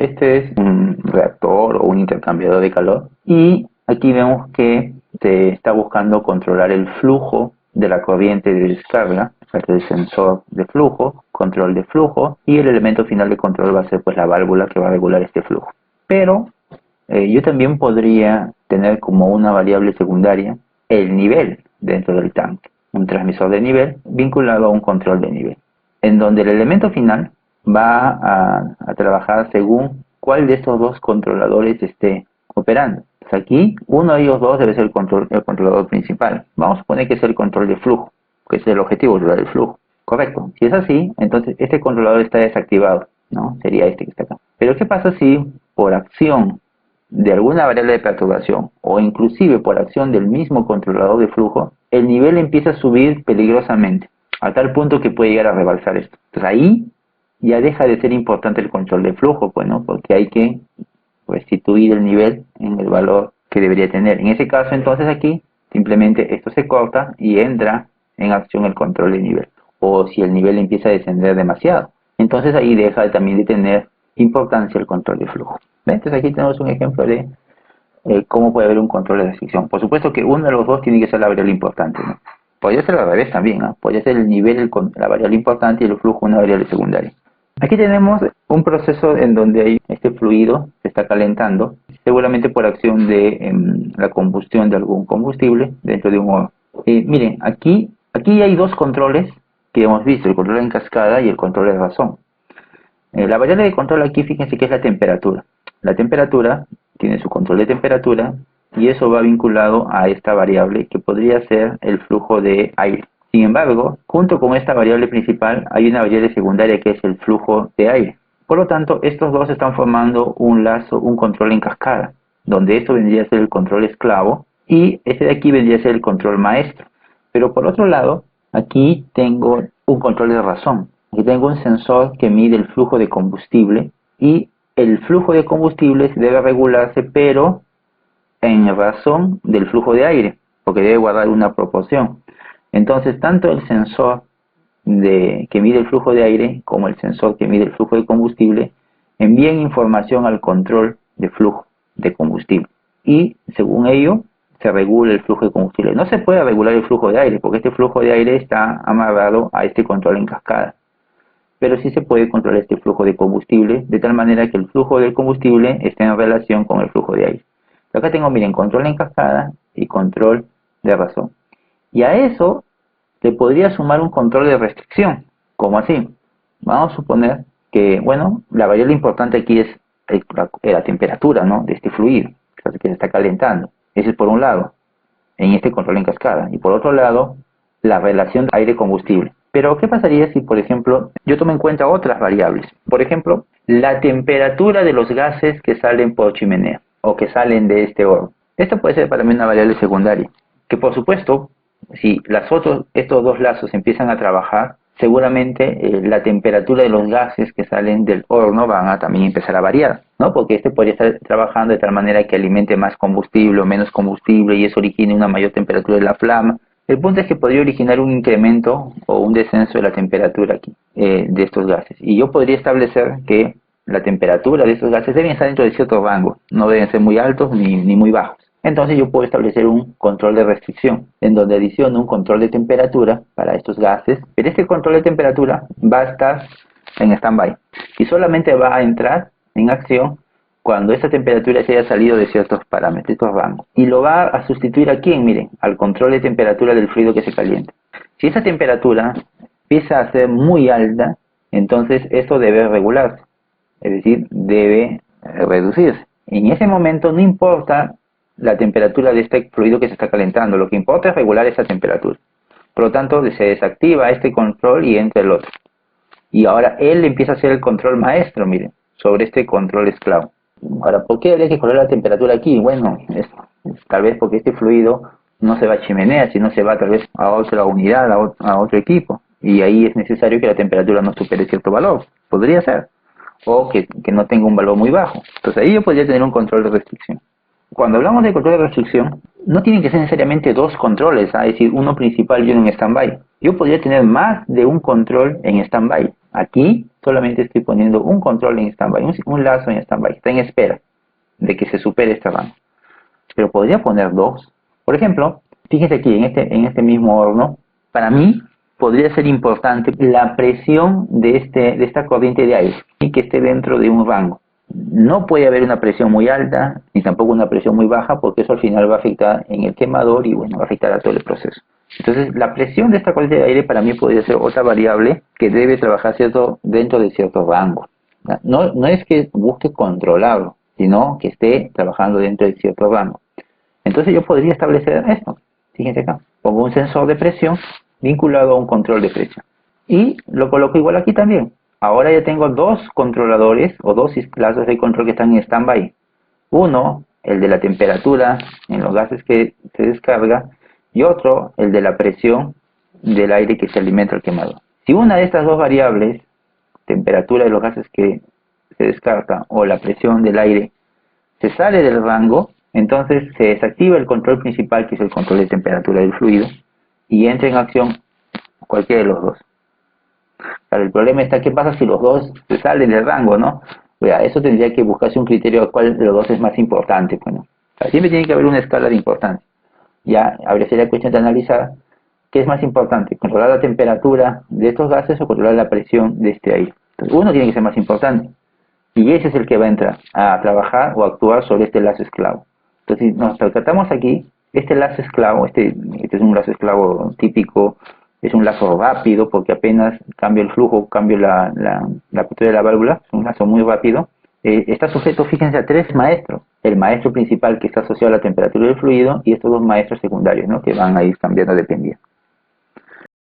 Este es un reactor o un intercambiador de calor y aquí vemos que se está buscando controlar el flujo de la corriente de descarga. Este es el sensor de flujo, control de flujo, y el elemento final de control va a ser pues la válvula que va a regular este flujo. Pero yo también podría tener como una variable secundaria el nivel dentro del tanque, un transmisor de nivel vinculado a un control de nivel, en donde el elemento final va a trabajar según cuál de estos dos controladores esté operando. Pues aquí, uno de ellos dos debe ser el controlador principal. Vamos a suponer que es el control de flujo, que es el objetivo, controlar el flujo. Correcto. Si es así, entonces este controlador está desactivado, ¿no? Sería este que está acá. Pero ¿qué pasa si por acción de alguna variable de perturbación o inclusive por acción del mismo controlador de flujo, el nivel empieza a subir peligrosamente, a tal punto que puede llegar a rebalsar esto? Entonces ahí ya deja de ser importante el control de flujo, pues, ¿no? Porque hay que restituir el nivel en el valor que debería tener. En ese caso, entonces aquí, simplemente esto se corta y entra en acción el control de nivel. O si el nivel empieza a descender demasiado, entonces ahí deja también de tener importancia el control de flujo. ¿Ven? Entonces aquí tenemos un ejemplo de cómo puede haber un control de restricción. Por supuesto que uno de los dos tiene que ser la variable importante, ¿no? Podría ser al revés también, ¿no? Podría ser el nivel la variable importante y el flujo una variable secundaria. Aquí tenemos un proceso en donde hay este fluido se está calentando, seguramente por acción de la combustión de algún combustible dentro de un horno. Miren, aquí hay dos controles que hemos visto, el control en cascada y el control de razón. La variable de control aquí, fíjense que es la temperatura. La temperatura tiene su control de temperatura y eso va vinculado a esta variable que podría ser el flujo de aire. Sin embargo, junto con esta variable principal hay una variable secundaria que es el flujo de aire. Por lo tanto, estos dos están formando un lazo, un control en cascada, donde esto vendría a ser el control esclavo y este de aquí vendría a ser el control maestro. Pero por otro lado, aquí tengo un control de razón. Aquí tengo un sensor que mide el flujo de combustible y el flujo de combustible debe regularse, pero en razón del flujo de aire, porque debe guardar una proporción. Entonces, tanto el sensor que mide el flujo de aire como el sensor que mide el flujo de combustible envían información al control de flujo de combustible. Y según ello, se regula el flujo de combustible. No se puede regular el flujo de aire, porque este flujo de aire está amarrado a este control en cascada. Pero sí se puede controlar este flujo de combustible, de tal manera que el flujo del combustible esté en relación con el flujo de aire. Acá tengo, miren, control en cascada y control de razón. Y a eso le podría sumar un control de restricción, como así. Vamos a suponer que, bueno, la variable importante aquí es la temperatura, ¿no?, de este fluido, que se está calentando. Ese es por un lado, en este control en cascada. Y por otro lado, la relación aire-combustible. Pero, ¿qué pasaría si, por ejemplo, yo tomo en cuenta otras variables? Por ejemplo, la temperatura de los gases que salen por chimenea o que salen de este horno. Esto puede ser para mí una variable secundaria, que por supuesto, si estos dos lazos empiezan a trabajar, seguramente la temperatura de los gases que salen del horno van a también empezar a variar, ¿no? Porque este podría estar trabajando de tal manera que alimente más combustible o menos combustible y eso origine una mayor temperatura de la flama. El punto es que podría originar un incremento o un descenso de la temperatura aquí, de estos gases. Y yo podría establecer que la temperatura de estos gases deben estar dentro de cierto rango, no deben ser muy altos ni muy bajos. Entonces yo puedo establecer un control de restricción, en donde adiciono un control de temperatura para estos gases, pero este control de temperatura va a estar en stand-by y solamente va a entrar en acción cuando esta temperatura se haya salido de ciertos parámetros, estos rangos. Y lo va a sustituir a quién, miren, al control de temperatura del fluido que se calienta. Si esa temperatura empieza a ser muy alta, entonces esto debe regularse, es decir, debe reducirse. En ese momento no importa la temperatura de este fluido que se está calentando, lo que importa es regular esa temperatura. Por lo tanto, se desactiva este control y entra el otro. Y ahora él empieza a hacer el control maestro, miren, sobre este control esclavo. Ahora, ¿por qué habría que controlar la temperatura aquí? Bueno, es tal vez porque este fluido no se va a chimenea, sino se va tal vez a otra unidad, a otro equipo. Y ahí es necesario que la temperatura no supere cierto valor. Podría ser. O que no tenga un valor muy bajo. Entonces ahí yo podría tener un control de restricción. Cuando hablamos de control de restricción, no tienen que ser necesariamente dos controles, es decir, uno principal y uno en stand-by. Yo podría tener más de un control en stand-by. Aquí solamente estoy poniendo un control en stand-by, un lazo en stand-by, está en espera de que se supere este rango. Pero podría poner dos. Por ejemplo, fíjense aquí, en este mismo horno, para mí podría ser importante la presión de esta corriente de aire y que esté dentro de un rango. No puede haber una presión muy alta ni tampoco una presión muy baja, porque eso al final va a afectar en el quemador y bueno, va a afectar a todo el proceso. Entonces, la presión de esta corriente de aire para mí podría ser otra variable que debe trabajar dentro de cierto rango. No es que busque controlarlo, sino que esté trabajando dentro de cierto rango. Entonces yo podría establecer esto. Fíjense acá, pongo un sensor de presión vinculado a un control de presión. Y lo coloco igual aquí también. Ahora ya tengo dos controladores o dos lazos de control que están en stand-by. Uno, el de la temperatura en los gases que se descarga, y otro, el de la presión del aire que se alimenta al quemador. Si una de estas dos variables, temperatura de los gases que se descarga o la presión del aire, se sale del rango, entonces se desactiva el control principal, que es el control de temperatura del fluido, y entra en acción cualquiera de los dos. Claro, el problema está, ¿qué pasa si los dos se salen del rango, no? Eso tendría que buscarse un criterio de cuál de los dos es más importante. Bueno, siempre tiene que haber una escala de importancia. Ya habría sería cuestión de analizar qué es más importante, controlar la temperatura de estos gases o controlar la presión de este aire. Entonces, uno tiene que ser más importante, y ese es el que va a entrar a trabajar o actuar sobre este lazo esclavo. Entonces, si nos percatamos aquí, este lazo esclavo, este es un lazo esclavo típico, es un lazo rápido porque apenas cambio el flujo, cambio la apertura de la válvula, es un lazo muy rápido. Está sujeto, fíjense, a tres maestros. El maestro principal, que está asociado a la temperatura del fluido, y estos dos maestros secundarios, ¿no?, que van a ir cambiando dependiendo.